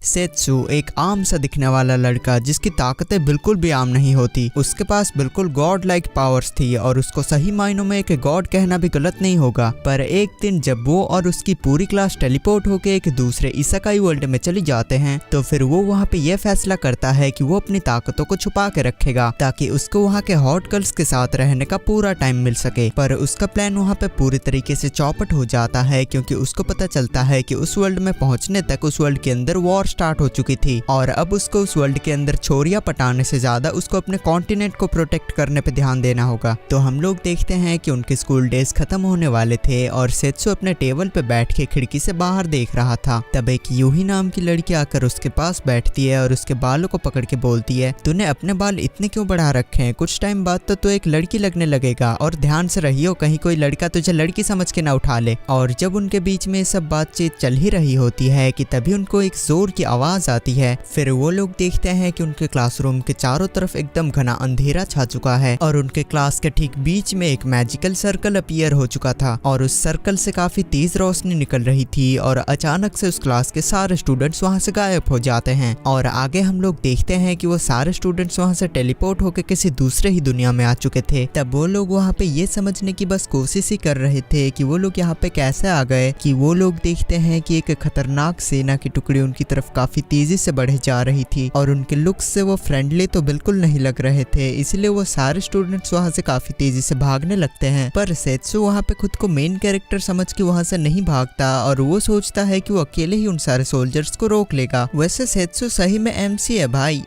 सेत्सु एक आम सा दिखने वाला लड़का जिसकी ताकतें बिल्कुल भी आम नहीं होती, उसके पास बिल्कुल गॉड लाइक पावर्स थी और उसको सही मायनों में एक गॉड कहना भी गलत नहीं होगा। पर एक दिन जब वो और उसकी पूरी क्लास टेलीपोर्ट होकर एक दूसरे इसेकाई वर्ल्ड में चली जाते हैं तो फिर वो वहाँ पे ये फैसला करता है कि वो अपनी ताकतों को छुपा के रखेगा ताकि उसको वहाँ के हॉट गर्ल्स के साथ रहने का पूरा टाइम मिल सके। पर उसका प्लान वहाँ पे पूरी तरीके से चौपट हो जाता है क्योंकि उसको पता चलता है कि उस वर्ल्ड में पहुंचने तक उस वर्ल्ड के अंदर वॉर स्टार्ट हो चुकी थी और अब उसको उस वर्ल्ड के अंदर छोरियां पटाने से ज्यादा उसको अपने कॉन्टिनेंट को प्रोटेक्ट करने पे ध्यान देना होगा। तो हम लोग देखते हैं कि उनके स्कूल डेज खत्म होने वाले थे और सेत्सु अपने टेबल पे बैठ के खिड़की से बाहर देख रहा था। तब एक यूही नाम की लड़की आकर उसके पास बैठती है और उसके बालों को पकड़ के बोलती है, तूने अपने बाल इतने क्यों बढ़ा रखे हैं? कुछ टाइम बाद तो तू एक लड़की लगने लगेगा और ध्यान से रहियो कहीं कोई लड़का तुझे लड़की समझ के ना उठा ले। और जब उनके बीच में सब बातचीत चल ही रही होती है कि तभी उनको एक जोर की आवाज आती है। फिर वो लोग देखते हैं कि उनके क्लासरूम के चारों तरफ एकदम घना अंधेरा छा चुका है और उनके क्लास के ठीक बीच में एक मैजिकल सर्कल अपीयर हो चुका था और उस सर्कल से काफी तेज रोशनी निकल रही थी और अचानक से उस क्लास के सारे स्टूडेंट्स वहां से गायब हो जाते हैं। और आगे हम लोग देखते हैं कि वो सारे स्टूडेंट्स वहां से टेलीपोर्ट होकर किसी दूसरे ही दुनिया में आ चुके थे। तब वो लोग वहां पे ये समझने की बस कोशिश ही कर रहे थे कि वो लोग यहाँ पे कैसे आ गए कि वो लोग देखते हैं कि एक खतरनाक सेना की टुकड़ी उनकी तरफ काफी तेजी से बढ़े जा रही थी और उनके लुक्स से वो फ्रेंडली तो बिल्कुल नहीं लग रहे थे, इसलिए वो सारे स्टूडेंट्स वहां से काफी तेजी से भागने लगते हैं। पर सेत्सु वहां पे खुद को मेन कैरेक्टर समझ के वहां से नहीं भागता और वो सोचता है कि वो अकेले ही उन सारे सोल्जर्स को रोक लेगा। वैसे सेत्सु सही में एमसी है भाई,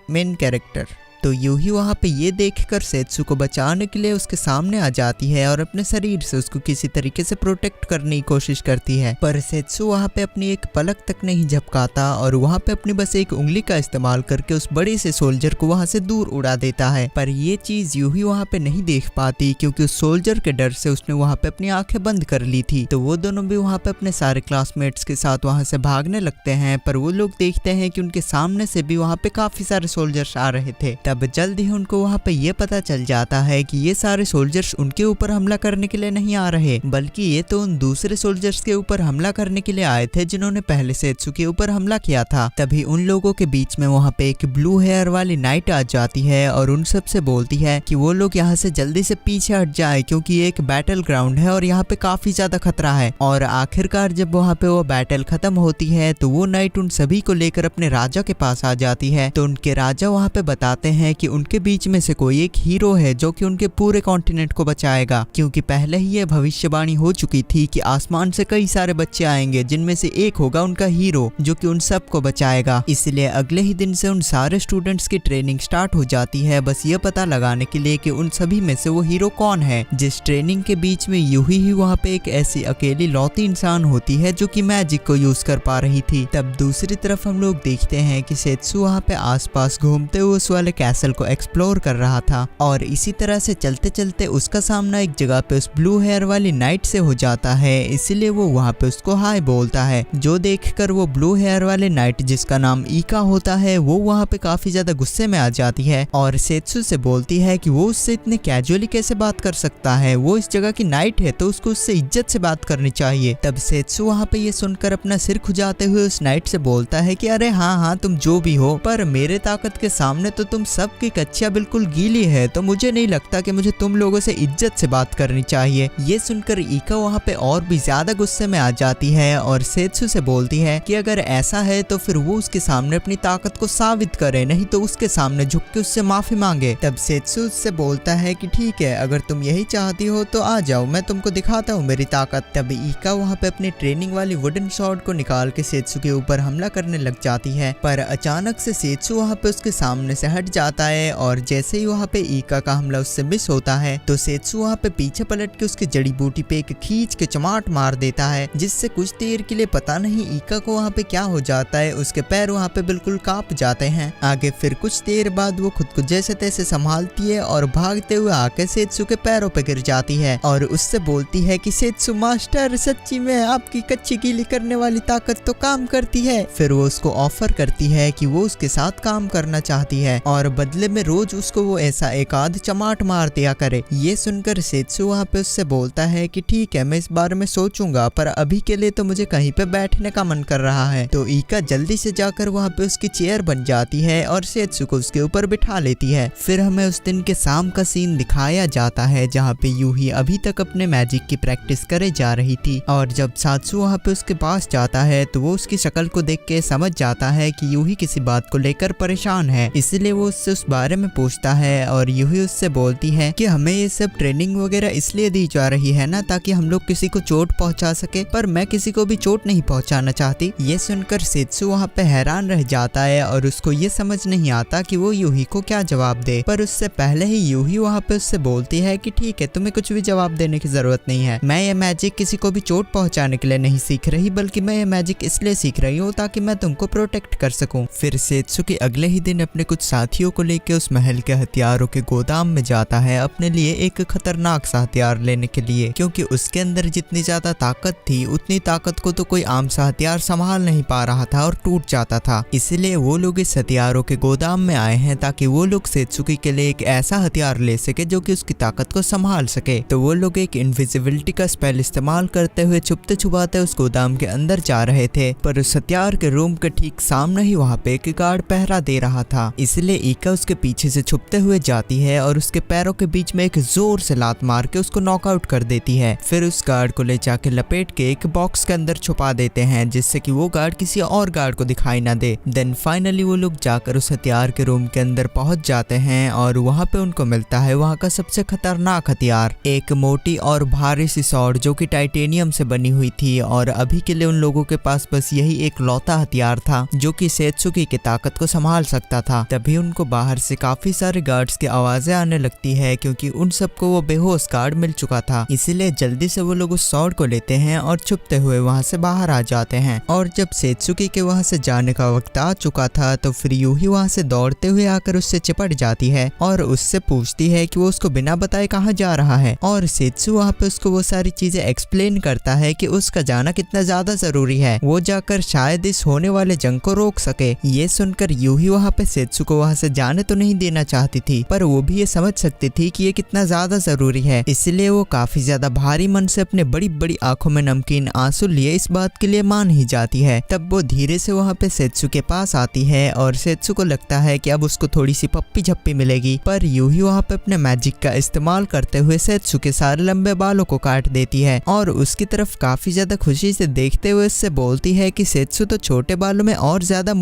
मेन कैरेक्टर। तो यूही वहाँ पे ये देखकर सेत्सु को बचाने के लिए उसके सामने आ जाती है और अपने शरीर से उसको किसी तरीके से प्रोटेक्ट करने की कोशिश करती है। पर सेत्सु वहाँ पे अपनी एक पलक तक नहीं झपकाता और वहाँ पे अपनी बस एक उंगली का इस्तेमाल करके उस बड़े से सोल्जर को वहाँ से दूर उड़ा देता है। पर ये चीज यूही वहाँ पे नहीं देख पाती क्योंकि उस सोल्जर के डर से उसने वहाँ पे अपनी आंखें बंद कर ली थी। तो वो दोनों भी वहाँ पे अपने सारे क्लासमेट्स के साथ वहाँ से भागने लगते हैं। पर वो लोग देखते हैं कि उनके सामने से भी वहाँ पे काफी सारे सोल्जर्स आ रहे थे। तब जल्द ही उनको वहाँ पे ये पता चल जाता है कि ये सारे सोल्जर्स उनके ऊपर हमला करने के लिए नहीं आ रहे बल्कि ये तो उन दूसरे सोल्जर्स के ऊपर हमला करने के लिए आए थे जिन्होंने पहले सेत्सु के ऊपर हमला किया था। तभी उन लोगों के बीच में वहाँ पे एक ब्लू हेयर वाली नाइट आ जाती है और उन सब से बोलती है कि वो लोग यहाँ से जल्दी से पीछे हट जाए क्योंकि ये एक बैटल ग्राउंड है और यहाँ पे काफी ज्यादा खतरा है। और आखिरकार जब वहाँ पे वो बैटल खत्म होती है तो वो नाइट उन सभी को लेकर अपने राजा के पास आ जाती है। तो उनके राजा वहाँ पे बताते हैं कि उनके बीच में से कोई एक हीरो है जो कि उनके पूरे कॉन्टिनेंट को बचाएगा क्योंकि पहले ही ये भविष्यवाणी हो चुकी थी कि आसमान से कई सारे बच्चे आएंगे जिनमें से एक होगा उनका हीरो जो कि उन सब को बचाएगा। इसलिए अगले ही दिन से उन सारे स्टूडेंट्स की ट्रेनिंग स्टार्ट हो जाती है बस ये पता लगाने के लिए कि उन सभी में से वो हीरो कौन है। जिस ट्रेनिंग के बीच में यूही ही वहाँ पे एक ऐसी अकेली लौती इंसान होती है जो कि मैजिक को यूज कर पा रही थी। तब दूसरी तरफ हम लोग देखते हैं कि सेत्सु वहाँ पे आसपास घूमते हुए उस वाले कैसल को एक्सप्लोर कर रहा था और इसी तरह से चलते चलते उसका सामना एक जगह पे उस ब्लू हेयर वाली नाइट से हो जाता है, इसीलिए वो वहाँ पे उसको हाय बोलता है। जो देखकर वो ब्लू हेयर वाले नाइट जिसका नाम ईका होता है वो वहाँ पे काफी ज्यादा गुस्से में आ जाती है और सेत्सु से बोलती है कि वो उससे इतने कैजुअली कैसे बात कर सकता है, वो इस जगह की नाइट है तो उसको उससे इज्जत से बात करनी चाहिए। तब सेत्सु वहाँ पे ये सुनकर अपना सिर खुजाते हुए उस नाइट से बोलता है कि अरे हाँ तुम जो भी हो पर मेरे ताकत के सामने तो तुम सबकी कच्चियां बिल्कुल गीली है, तो मुझे नहीं लगता कि मुझे तुम लोगों से इज्जत से बात करनी चाहिए। ये सुनकर ईका वहाँ पे और भी ज्यादा गुस्से में आ जाती है और सेत्सु से बोलती है कि अगर ऐसा है तो फिर वो उसके सामने अपनी ताकत को साबित करे, नहीं तो उसके सामने झुक के उससे माफी मांगे। तब सेत्सु उससे बोलता है कि ठीक है अगर तुम यही चाहती हो तो आ जाओ, मैं तुमको दिखाता हूँ मेरी ताकत। तब ईका वहाँ पे अपनी ट्रेनिंग वाली वुडन शॉर्ट को निकाल के सेत्सु के ऊपर हमला करने लग जाती है। पर अचानक से सेत्सु वहाँ पे उसके सामने से हट जाता है और जैसे ही वहाँ पे ईका का हमला उससे मिस होता है तो सेत्सु वहाँ पे पीछे पलट के उसकी जड़ी बूटी पे एक खींच के चमाट मार देता है, जिससे कुछ देर के लिए पता नहीं ईका को वहाँ पे क्या हो जाता है, उसके पैर वहाँ पे बिल्कुल कांप जाते हैं। आगे फिर कुछ देर बाद वो खुद को जैसे तैसे संभालती है और भागते हुए आके सेत्सु के पैरों पे गिर जाती है और उससे बोलती है कि सेत्सु मास्टर सच्ची में आपकी कच्ची गीली करने वाली ताकत तो काम करती है। फिर वो उसको ऑफर करती है कि वो उसके साथ काम करना चाहती है और बदले में रोज उसको वो ऐसा एक आध चमाट मार दिया करे। ये सुनकर सेत्सु वहाँ पे उससे बोलता है कि ठीक है, मैं इस बारे में सोचूंगा, पर अभी के लिए तो मुझे कहीं पे बैठने का मन कर रहा है। तो ईका जल्दी से जाकर वहाँ पे उसकी चेयर बन जाती है और सेत्सु को उसके ऊपर बिठा लेती है। फिर हमें उस दिन के शाम का सीन दिखाया जाता है जहाँ पे यूही अभी तक अपने मैजिक की प्रैक्टिस करे जा रही थी। और जब सात्सु वहाँ पे उसके पास जाता है तो वो उसकी शक्ल को देख के समझ जाता है कि यूही किसी बात को लेकर परेशान है, इसलिए वो उससे उस बारे में पूछता है। और यूही उससे बोलती है कि हमें ये सब ट्रेनिंग वगैरह इसलिए दी जा रही है ना, ताकि हम लोग किसी को चोट पहुंचा सके, पर मैं किसी को भी चोट नहीं पहुंचाना चाहती। ये सुनकर सेत्सु वहाँ पे हैरान रह जाता है और उसको ये समझ नहीं आता कि वो यूही को क्या जवाब दे। पर उससे पहले ही यूही वहाँ पे उससे बोलती है कि ठीक है, तुम्हें कुछ भी जवाब देने की जरूरत नहीं है। मैं ये मैजिक किसी को भी चोट पहुंचाने के लिए नहीं सीख रही, बल्कि मैं ये मैजिक इसलिए सीख रही हूँ ताकि मैं तुमको प्रोटेक्ट कर सकूं। फिर सेत्सुकी अगले ही दिन अपने कुछ साथियों को लेकर उस महल के हथियारों के गोदाम में जाता है अपने लिए एक खतरनाक सा हथियार लेने के लिए, क्योंकि उसके अंदर जितनी ज्यादा ताकत थी उतनी ताकत को तो कोई आम सा हथियार संभाल नहीं पा रहा था और टूट जाता था। इसलिए वो लोग इस हथियारों के गोदाम में आए हैं ताकि वो लोग सेत्सुकी के लिए एक ऐसा हथियार ले सके जो कि उसकी ताकत को संभाल सके। तो वो लोग एक इनविजिबिलिटी का स्पेल इस्तेमाल करते हुए छुपते छुपाते उस गोदाम के अंदर जा रहे थे, पर उस हथियार के रूम के ठीक सामने ही वहाँ पे एक गार्ड पहरा दे रहा था। इसलिए ईका उसके पीछे से छुपते हुए जाती है और उसके पैरों के बीच में एक जोर से लात मार के उसको नॉकआउट कर देती है। फिर उस गार्ड को ले जाके लपेट के एक बॉक्स के अंदर छुपा देते हैं, जिससे कि वो गार्ड किसी और गार्ड को दिखाई ना दे। देन फाइनली वो लोग जाकर उस हथियार के रूम के अंदर पहुंच जाते हैं और वहाँ पे उनको मिलता है वहाँ का सबसे खतरनाक हथियार, एक मोटी और भारी सी सॉर्ड जो कि टाइटेनियम से बनी हुई थी। और अभी के लिए उन लोगों के पास बस यही एक लौता हथियार था जो कि सेत्सुकी की ताकत को संभाल सकता था। तभी उनको बाहर से काफी सारे गार्ड्स की आवाजें आने लगती है, क्योंकि उन सबको वो बेहोश गार्ड मिल चुका था। इसीलिए जल्दी से वो लोग उस सॉर्ड को लेते हैं और छुपते हुए वहाँ से बाहर आ जाते हैं। और जब सेत्सुकी के वहाँ से जाने का वक्त आ चुका था तो फिर यूही वहाँ से दौड़ते हुए आकर उससे चिपट जाती है और उससे पूछती है कि वो उसको बिना बताए कहाँ जा रहा है। और सेत्सु वहाँ पे उसको वो सारी चीजें एक्सप्लेन करता है कि उसका जाना कितना ज्यादा जरूरी है, वो जाकर शायद इस होने वाले जंग को रोक सके। ये सुनकर यूही वहाँ पे सेत्सु को वहाँ से जाने तो नहीं देना चाहती थी, पर वो भी ये समझ सकती थी कि ये कितना ज्यादा जरूरी है, इसलिए वो काफी ज्यादा भारी मन से अपने बड़ी बड़ी आंखों में नमकीन आंसू लिए इस बात के लिए मान ही जाती है। तब वो धीरे से वहाँ पे सेत्सु के पास आती है और सेत्सु को लगता है कि अब उसको थोड़ी सी पप्पी झप्पी मिलेगी, पर यूही वहाँ पे अपने मैजिक का इस्तेमाल करते हुए सेत्सु के सारे लंबे बालों को काट देती है और उसकी तरफ काफी ज्यादा खुशी से देखते हुए उससे बोलती है कि सेत्सु तो छोटे बालों में और ज्यादा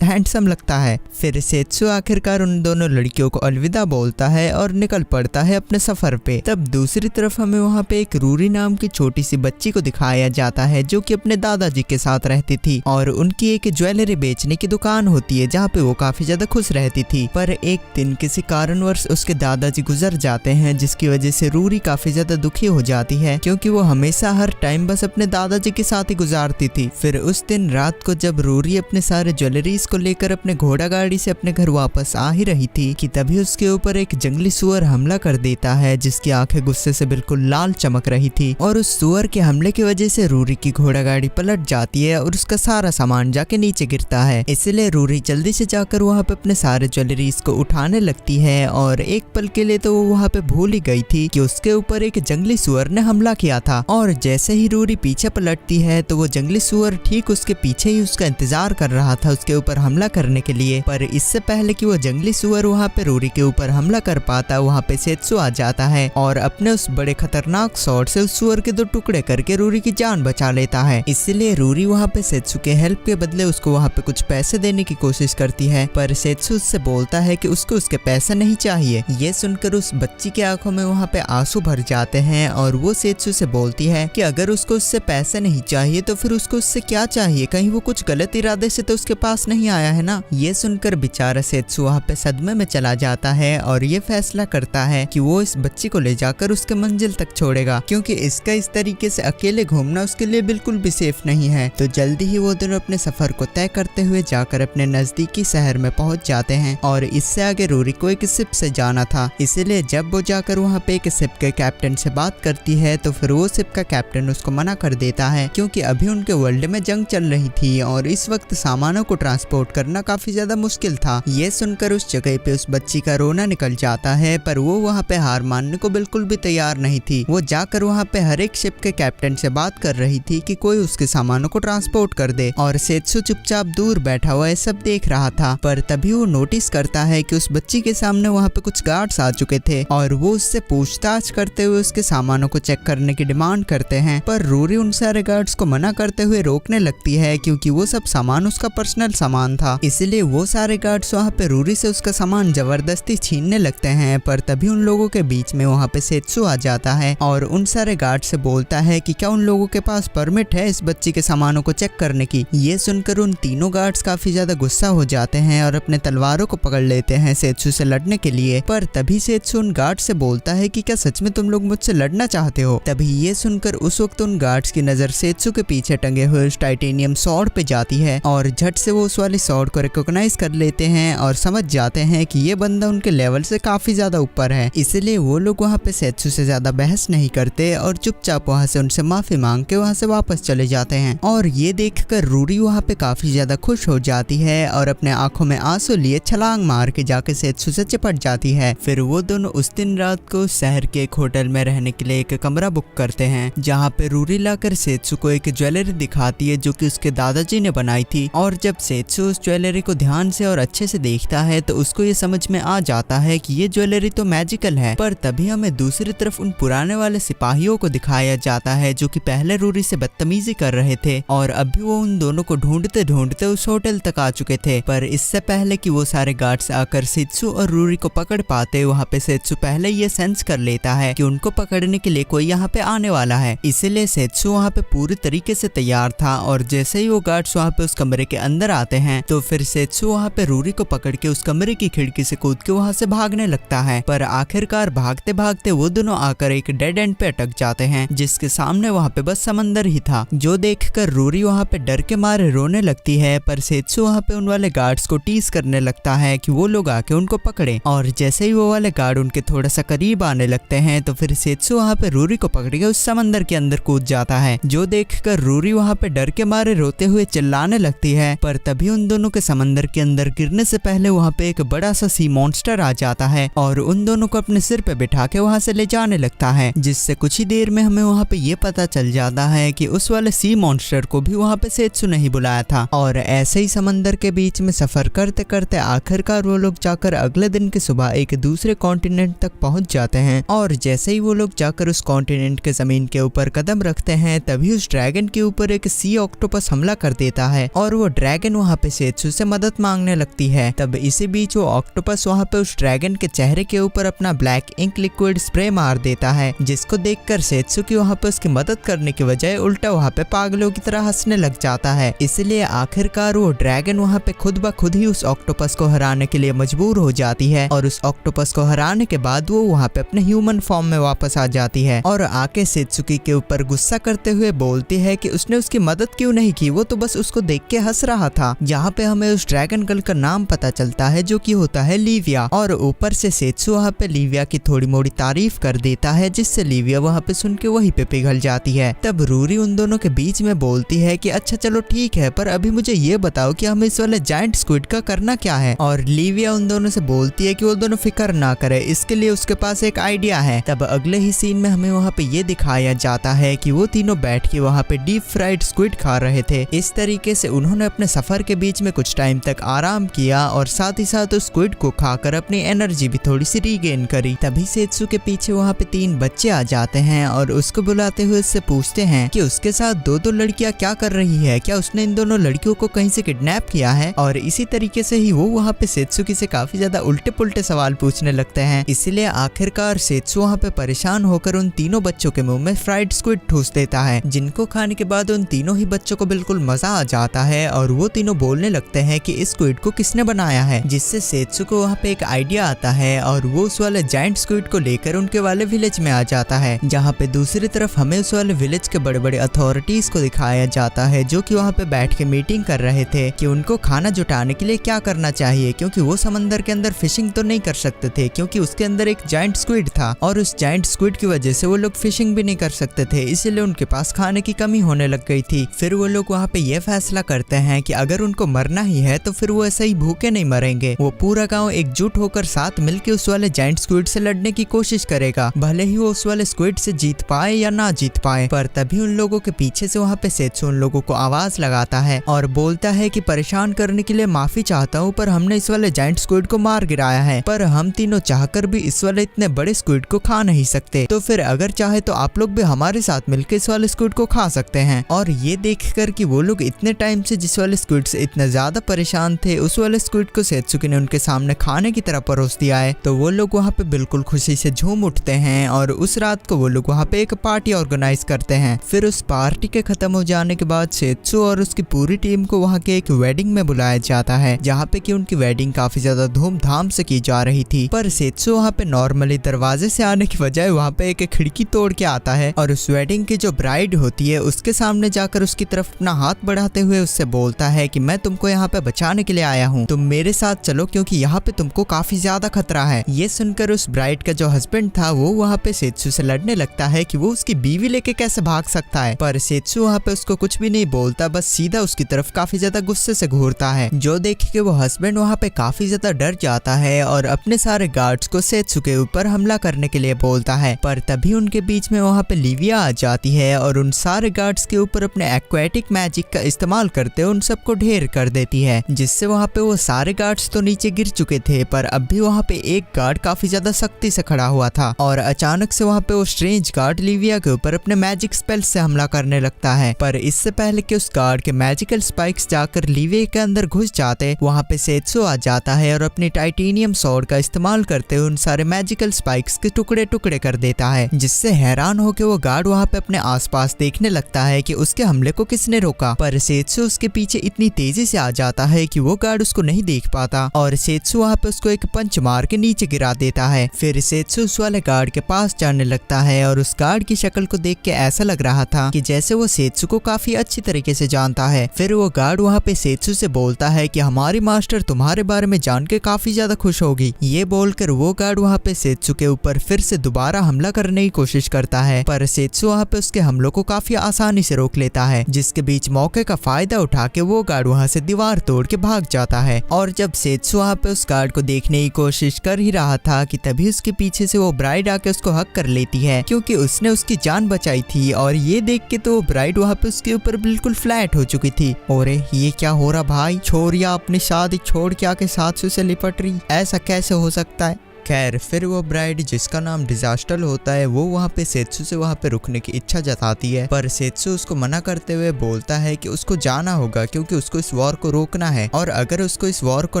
हैंडसम लगता है। फिर सेत्सु आखिरकार उन दोनों लड़कियों को अलविदा बोलता है और निकल पड़ता है अपने सफर पे। तब दूसरी तरफ हमें वहाँ पे एक रूरी नाम की छोटी सी बच्ची को दिखाया जाता है जो कि अपने दादाजी के साथ रहती थी और उनकी एक ज्वेलरी बेचने की दुकान होती है जहाँ पे वो काफी ज्यादा खुश रहती थी। पर एक दिन किसी कारणवश उसके दादाजी गुजर जाते हैं, जिसकी वजह से रूरी काफी ज्यादा दुखी हो जाती है, क्योंकि वो हमेशा हर टाइम बस अपने दादाजी के साथ ही गुजारती थी। फिर उस दिन रात को जब रूरी अपने सारे ज्वेलरीज को लेकर अपने घोड़ा गाड़ी से अपने घर वापस आ ही रही थी कि तभी उसके ऊपर एक जंगली सुअर हमला कर देता है, जिसकी आंखें गुस्से से बिल्कुल लाल चमक रही थी। और उस सुअर के हमले की वजह से रूरी की घोड़ा गाड़ी पलट जाती है और उसका सारा सामान जाके नीचे गिरता है। इसलिए रूरी जल्दी से जाकर वहाँ पे अपने सारे ज्वेलरीज को उठाने लगती है और एक पल के लिए तो वो वहाँ पे भूल ही गई थी कि उसके ऊपर एक जंगली सुअर ने हमला किया था। और जैसे ही रूरी पीछे पलटती है तो वो जंगली सुअर ठीक उसके पीछे ही उसका इंतजार कर रहा था उसके ऊपर हमला करने के लिए। पर इससे पहले कि वो जंगली सुअर वहाँ पे रूरी के ऊपर हमला कर पाता, वहाँ पे सेत्सु आ जाता है और अपने उस बड़े खतरनाक शॉट से उस सुअर के 2 टुकड़े करके रूरी की जान बचा लेता है। इसलिए रूरी वहाँ पे सेत्सु के हेल्प के बदले उसको वहाँ पे कुछ पैसे देने की कोशिश करती है, पर सेत्सु उससे बोलता है कि उसको उसके पैसे नहीं चाहिए। ये सुनकर उस बच्ची की आंखों में वहाँ पे आंसू भर जाते हैं और वो सेत्सु से बोलती है कि अगर उसको उससे पैसे नहीं चाहिए तो फिर उसको उससे क्या चाहिए, कहीं वो कुछ गलत इरादे से तो उसके पास नहीं आया है ना। ये सुनकर बेचारा सेत्सु वहाँ पे सदमे में चला जाता है और ये फैसला करता है कि वो इस बच्ची को ले जाकर उसके मंजिल तक छोड़ेगा, क्योंकि इसका इस तरीके से अकेले घूमना उसके लिए बिल्कुल भी सेफ नहीं है। तो जल्दी ही वो दोनों अपने सफर को तय करते हुए जाकर अपने नजदीकी शहर में पहुंच जाते हैं और इससे आगे रूरी को एक शिप से जाना था। इसीलिए जब वो जाकर वहाँ पे एक शिप के कैप्टन से बात करती है तो फिर वो शिप का कैप्टन उसको मना कर देता है, क्योंकि अभी उनके वर्ल्ड में जंग चल रही थी और इस वक्त सामानों को ट्रांसपोर्ट करना काफी ज्यादा मुश्किल था। होगा। ये सुनकर उस जगह पे उस बच्ची का रोना निकल जाता है, पर वो वहाँ पे हार मानने को बिल्कुल भी तैयार नहीं थी। वो जाकर वहाँ पे हर एक शिप के कैप्टन से बात कर रही थी कि कोई उसके सामानों को ट्रांसपोर्ट कर दे, और सेत्सु चुपचाप दूर बैठा हुआ ये सब देख रहा था। पर तभी वो नोटिस करता है कि उस बच्ची के सामने वहाँ पे कुछ गार्ड्स आ चुके थे और वो उससे पूछताछ करते हुए उसके सामानों को चेक करने की डिमांड करते हैं। पर रूरी उन सारे गार्ड्स को मना करते हुए रोकने लगती है, क्योंकि वो सब सामान उसका पर्सनल सामान था। इसलिए वो सारे गार्ड्स वहाँ पे रूरी से उसका सामान जबरदस्ती छीनने लगते हैं। पर तभी उन लोगों के बीच में वहाँ पे सेत्सु आ जाता है और उन सारे गार्ड से बोलता है कि क्या उन लोगों के पास परमिट है इस बच्ची के सामानों को चेक करने की। ये सुनकर उन तीनों गार्ड्स काफी ज्यादा गुस्सा हो जाते हैं और अपने तलवारों को पकड़ लेते हैं सेत्सु से लड़ने के लिए। पर तभी सेत्सु उन गार्ड से बोलता है कि क्या सच में तुम लोग मुझसे लड़ना चाहते हो। तभी ये सुनकर उस वक्त उन गार्ड्स की नजर सेत्सु के पीछे टंगे हुए उस टाइटेनियम सॉर्ड पे जाती है और झट से वो उस वाली सॉर्ड को रिकॉग्नाइज कर लेते हैं और समझ जाते हैं कि ये बंदा उनके लेवल से काफी ज्यादा ऊपर है। इसलिए वो लोग वहाँ पे सेत्सु से ज्यादा बहस नहीं करते और चुपचाप वहाँ से उनसे माफी मांग के वहाँ से वापस चले जाते हैं। और ये देखकर रूरी वहाँ पे काफी ज्यादा खुश हो जाती है और अपने आंखों में आंसू लिए छलांग मार के जाके सेत्सु से चिपट जाती है। फिर वो दोनों उस दिन रात को शहर के एक होटल में रहने के लिए एक कमरा बुक करते हैं, जहाँ पे रूरी लाकर सेत्सु को एक ज्वेलरी दिखाती है जो कि उसके दादाजी ने बनाई थी। और जब सेत्सु उस ज्वेलरी को ध्यान से और अच्छे से देखता है तो उसको ये समझ में आ जाता है कि ये ज्वेलरी तो मैजिकल है। पर तभी हमें दूसरी तरफ उन पुराने वाले सिपाहियों को दिखाया जाता है जो कि पहले रूरी से बदतमीजी कर रहे थे और अभी वो उन दोनों को ढूंढते ढूंढते उस होटल तक आ चुके थे। पर इससे पहले कि वो सारे गार्ड्स आकर सेत्सु और रूरी को पकड़ पाते, वहाँ पे सेत्सु पहले ये सेंस कर लेता है कि उनको पकड़ने के लिए कोई यहाँ पे आने वाला है। इसीलिए सेत्सु वहाँ पे पूरी तरीके से तैयार था और जैसे ही वो गार्ड्स वहाँ पे उस कमरे के अंदर आते हैं तो फिर सेत्सु वहाँ पे रूरी को पकड़ के उस कमरे की खिड़की से कूद के वहाँ से भागने लगता है। पर आखिरकार भागते भागते वो दोनों आकर एक डेड एंड पे अटक जाते हैं, जिसके सामने वहाँ पे बस समंदर ही था, जो देखकर रूरी वहाँ पे डर के मारे रोने लगती है। पर सेत्सु वहाँ पे उन वाले गार्ड्स को टीज करने लगता है कि वो लोग आके उनको पकड़े, और जैसे ही वो वाले गार्ड उनके थोड़ा सा करीब आने लगते हैं तो फिर सेत्सु वहाँ पे रूरी को पकड़ के उस समंदर के अंदर कूद जाता है, जो देखकर रूरी वहाँ पे डर के मारे रोते हुए चिल्लाने लगती है। पर तभी उन दोनों के समंदर के अंदर गिरने से पहले वहाँ पे एक बड़ा सा सी मॉन्स्टर आ जाता है और उन दोनों को अपने सिर पे बिठा के वहाँ से ले जाने लगता है, जिससे कुछ ही देर में हमें वहाँ पे ये पता चल जाता है कि उस वाले सी मॉन्स्टर को भी वहाँ पे सेत्सु नहीं बुलाया था। और ऐसे ही समंदर के बीच में सफर करते करते आखिरकार वो लोग जाकर अगले दिन की सुबह एक दूसरे कॉन्टिनेंट तक पहुंच जाते हैं। और जैसे ही वो लोग जाकर उस कॉन्टिनेंट के जमीन के ऊपर कदम रखते हैं तभी उस ड्रैगन के ऊपर एक सी ऑक्टोपस हमला कर देता है और वो ड्रैगन वहाँ पे सेत्सु से मदद मांगने लगती है। तब इसी बीच वो ऑक्टोपस वहाँ पे उस ड्रैगन के चेहरे के ऊपर अपना ब्लैक इंक लिक्विड स्प्रे मार देता है, जिसको देखकर सेत्सु की वहाँ पे उसकी मदद करने की बजाय उल्टा वहाँ पे पागलों की तरह हंसने लग जाता है। इसलिए आखिरकार वो ड्रैगन वहाँ पे खुद ब खुद ही उस ऑक्टोपस को हराने के लिए मजबूर हो जाती है और उस ऑक्टोपस को हराने के बाद वो वहाँ पे अपने ह्यूमन फॉर्म में वापस आ जाती है और आके सेत्सुकी के ऊपर गुस्सा करते हुए बोलती है कि उसने उसकी मदद क्यों नहीं की, वो तो बस उसको देख के हंस रहा था। जहाँ पे हमें उस ड्रैगन गर्ल का नाम पता चलता है जो कि होता है लीविया, और ऊपर से सेत्सु वहाँ पे लीविया की थोड़ी मोड़ी तारीफ कर देता है, जिससे लीविया वहाँ पे सुन के वहीं पे पिघल जाती है। तब रूरी उन दोनों के बीच में बोलती है कि अच्छा चलो ठीक है, पर अभी मुझे ये बताओ कि हमें इस वाले जायंट स्क्विड का करना क्या है। और लीविया उन दोनों से बोलती है कि वो दोनों फिक्र ना करे, इसके लिए उसके पास एक आइडिया है। तब अगले ही सीन में हमें वहाँ पे ये दिखाया जाता है कि वो तीनों बैठ के वहाँ पे डीप फ्राइड स्क्विड खा रहे थे। इस तरीके से उन्होंने अपने सफर के बीच में कुछ टाइम तक आराम किया और साथ ही साथ उस स्क्विड को खाकर अपनी एनर्जी भी थोड़ी सी रीगेन करी। तभी सेत्सु के पीछे वहाँ पे 3 बच्चे आ जाते हैं और उसको बुलाते हुए उससे पूछते हैं कि उसके साथ 2 लड़कियां क्या कर रही है, क्या उसने इन दोनों लड़कियों को कहीं से किडनैप किया है। और इसी तरीके से ही वो वहाँ पे सेत्सुकी से काफी ज्यादा उल्टे पुल्टे सवाल पूछने लगते हैं। इसीलिए आखिरकार सेत्सु वहाँ पे परेशान होकर उन तीनों बच्चों के मुंह में फ्राइड स्क्विड ठूस देता है, जिनको खाने के बाद उन तीनों ही बच्चों को बिल्कुल मजा आ जाता है और वो तीनों बोलने लगते हैं कि इस स्क्विड को किसने बनाया है, जिससे सेत्सु को वहाँ पे एक आइडिया आता है और वो उस वाले जायंट स्क्विड को लेकर उनके वाले विलेज में आ जाता है, जहाँ पे दूसरी तरफ हमें उस वाले विलेज के बड़े बड़े अथॉरिटीज को दिखाया जाता है जो कि वहाँ पे बैठ के मीटिंग कर रहे थे कि उनको खाना जुटाने के लिए क्या करना चाहिए, क्योंकि वो समंदर के अंदर फिशिंग तो नहीं कर सकते थे क्योंकि उसके अंदर एक जायंट स्क्विड था और उस जायंट स्क्विड की वजह से वो लोग फिशिंग भी नहीं कर सकते थे, इसीलिए उनके पास खाने की कमी होने लग गई थी। फिर वो लोग वहाँ पे ये फैसला करते हैं कि अगर उनको मरना ही है तो फिर वो ऐसा ही भूखे नहीं मरेंगे। वो पूरा गाँव एकजुट होकर साथ मिलकर उस वाले जायंट स्क्विड से लड़ने की कोशिश करेगा, भले ही वो उस वाले स्क्विड से जीत पाए या ना जीत पाए। पर तभी उन लोगों के पीछे से वहाँ पे सेत्सु उन लोगों को आवाज लगाता है और बोलता है कि परेशान करने के लिए माफी चाहता हूँ, पर हमने इस वाले जायंट स्क्विड को मार गिराया है, पर हम तीनों चाहकर भी इस वाले इतने बड़े स्क्विड को खा नहीं सकते, तो फिर अगर चाहे तो आप लोग भी हमारे साथ मिलकर इस वाले स्क्विड को खा सकते हैं। और ये देखकर कि वो लोग इतने टाइम से जिस वाले स्क्विड से इतने ज्यादा परेशान थे, उस वाले स्क्विड को सेत्सुकी ने उनके सामने खाने की तरह परोस दिया है, तो वो लोग वहाँ पे बिल्कुल खुशी से झूम उठते हैं और उस रात को वो लोग वहाँ पे एक पार्टी ऑर्गेनाइज करते हैं। फिर उस पार्टी के खत्म हो जाने के बाद सेत्सु और उसकी पूरी टीम को वहाँ के एक वेडिंग में बुलाया जाता है, जहाँ पे कि उनकी वेडिंग काफी ज्यादा धूमधाम से की जा रही थी। पर सेत्सु वहाँ पे नॉर्मली दरवाजे से आने की बजाय वहाँ पे एक खिड़की तोड़ के आता है और उस वेडिंग की जो ब्राइड होती है उसके सामने जाकर उसकी तरफ अपना हाथ बढ़ाते हुए उससे बोलता है कि मैं तुमको यहाँ पे बचाने के लिए आया हूँ, तुम मेरे साथ चलो क्योंकि यहाँ पे तुमको काफी ज्यादा खतरा है। ये सुनकर उस ब्राइड का जो हस्बैंड था वो वहाँ पे सेत्सु से लड़ने लगता है कि वो उसकी बीवी लेके कैसे भाग सकता है, पर सेत्सु वहाँ पे उसको कुछ भी नहीं बोलता, बस सीधा उसकी तरफ काफी ज्यादा गुस्से से घूरता है, जो देख के वो हस्बैंड वहाँ पे काफी ज्यादा डर जाता है और अपने सारे गार्ड्स को सेत्सु के ऊपर हमला करने के लिए बोलता है। पर तभी उनके बीच में वहाँ पे लिविया आ जाती है और उन सारे गार्ड्स के ऊपर अपने एक्वेटिक मैजिक का इस्तेमाल करते उन सबको ढेर कर देती है, जिससे वहाँ पे वो सारे गार्ड्स तो नीचे गिर चुके थे, पर अब भी वहाँ पे एक गार्ड काफी ज्यादा सख्ती से खड़ा हुआ था और अचानक से वहाँ पे वो स्ट्रेंज गार्ड लिविया के ऊपर अपने मैजिक स्पेल से हमला करने लगता है। पर इससे पहले कि उस गार्ड के मैजिकल स्पाइक्स जाकर लिविया के अंदर घुस जाते, वहाँ पे सेत्सु आ जाता है और अपनी टाइटेनियम स्वॉर्ड का इस्तेमाल करते हुए उन सारे मैजिकल स्पाइक्स के टुकड़े टुकड़े कर देता है, जिससे हैरान होकर वो गार्ड वहाँ पे अपने आसपास देखने लगता है कि उसके हमले को किसने रोका। पर सेत्सु उसके पीछे इतनी तेजी से आ जाता है कि वो गार्ड उसको नहीं देख पाता और सेत्सु वहाँ पे उसको एक पंच मार के नीचे गिरा देता है। फिर सेत्सु उस वाले गार्ड के पास जाने लगता है और उस गार्ड की शक्ल को देख के ऐसा लग रहा था कि जैसे वो सेत्सु को काफी अच्छी तरीके से जानता है। फिर वो गार्ड वहाँ पे सेत्सु से बोलता है कि हमारी मास्टर तुम्हारे बारे में जान के काफी ज्यादा खुश होगी। ये बोलकर वो गार्ड वहाँ पे सेत्सु के ऊपर फिर से दोबारा हमला करने की कोशिश करता है, पर सेत्सु वहाँ पे उसके हमलों को काफी आसानी से रोक लेता है, जिसके बीच मौके का फायदा उठा के वो गार्ड वहाँ से दीवार तोड़ के भाग जाता है। और जब सेत्सु वहाँ पे उस गार्ड को देखने की कोशिश कर ही रहा था कि तभी उसके पीछे से वो ब्राइड आके उसको हक कर लेती है, क्योंकि उसने उसकी जान बचाई थी। और ये देख के तो ब्राइड वहाँ पे उसके ऊपर बिल्कुल फ्लैट हो चुकी थी। और ये क्या हो रहा भाई, छोरिया अपनी शादी छोड़ के आके सासू से लिपट रही, ऐसा कैसे हो सकता है। खैर फिर वो ब्राइड जिसका नाम डिजास्टर होता है वो वहाँ पे सेत्सु से वहाँ पे रुकने की इच्छा जताती है, पर सेत्सु उसको मना करते हुए बोलता है कि उसको जाना होगा क्योंकि उसको इस वॉर को रोकना है, और अगर उसको इस वॉर को